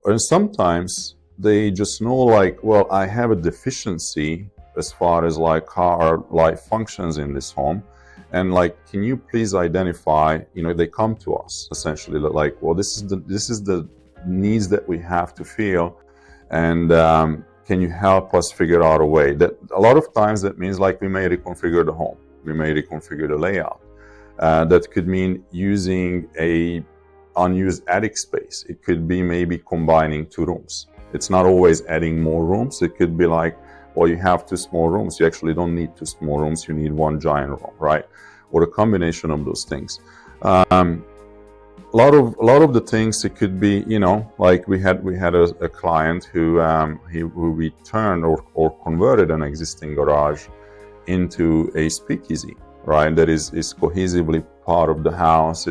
And sometimes they just know like, well, I have a deficiency as far as like how our life functions in this home. And like, can you please identify, they come to us essentially like, well, this is the needs that we have to feel. And can you help us figure out a way? That a lot of times that means like we may reconfigure the home. We may reconfigure the layout. That could mean using a unused attic space. It could be maybe combining two rooms. It's not always adding more rooms. It could be like, well, you have two small rooms. You actually don't need two small rooms. You need one giant room, right? Or a combination of those things. A lot of the things, it could be, like we had a client who we turned or converted an existing garage into a speakeasy, right? That is cohesively part of the house.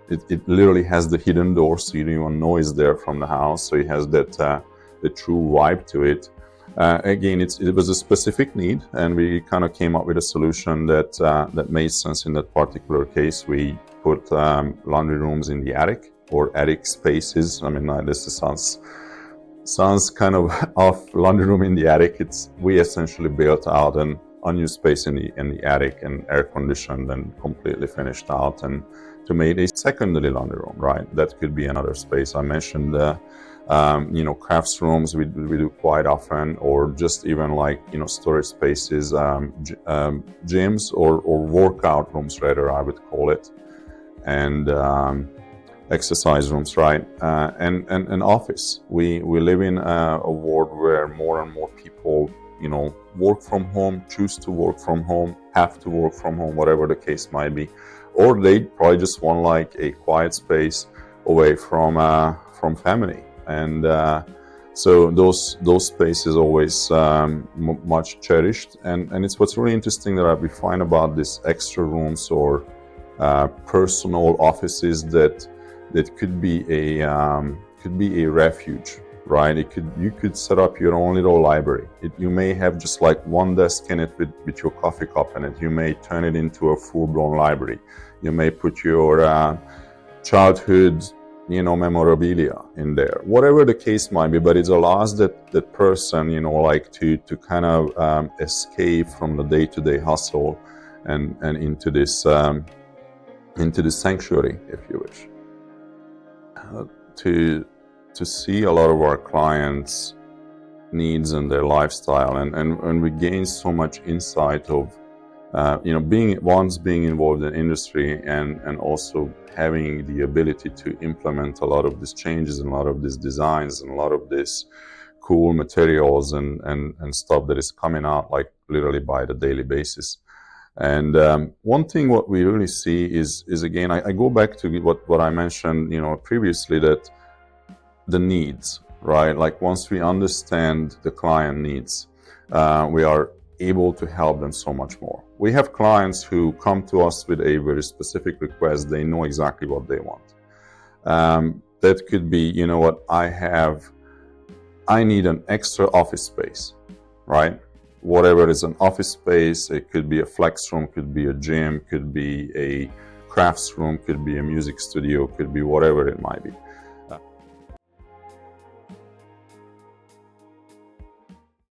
It literally has the hidden door, so you don't even know it's there from the house. So it has that the true vibe to it. Again, it was a specific need, and we kind of came up with a solution that made sense in that particular case. We put laundry rooms in the attic, or attic spaces. I mean, this sounds kind of off. Laundry room in the attic. We essentially built out an unused space in the attic and air conditioned and completely finished out, and to make a secondary laundry room, right? That could be another space. I mentioned crafts rooms we do quite often, or just even like, storage spaces, gyms or workout rooms rather, I would call it, and exercise rooms, right? And an office. We live in a world where more and more people, work from home, choose to work from home, have to work from home, whatever the case might be, or they probably just want like a quiet space away from family. And so those spaces always much cherished, and it's what's really interesting that we find about these extra rooms or personal offices that could be a refuge, right? You could set up your own little library. You may have just like one desk in it with your coffee cup in it. You may turn it into a full-blown library. You may put your childhood memorabilia in there, whatever the case might be, but it allows that person, like to kind of escape from the day-to-day hustle and into this sanctuary, if you wish. To see a lot of our clients' needs and their lifestyle, and we gain so much insight of being involved in industry and also having the ability to implement a lot of these changes and a lot of these designs and a lot of these cool materials and stuff that is coming out like literally by the daily basis. And one thing what we really see is again, I go back to what I mentioned previously, that the needs, right? Like once we understand the client needs, we are able to help them so much more. We have clients who come to us with a very specific request. They know exactly what they want. That could be, I need an extra office space, right? Whatever is an office space, it could be a flex room, could be a gym, could be a crafts room, could be a music studio, could be whatever it might be.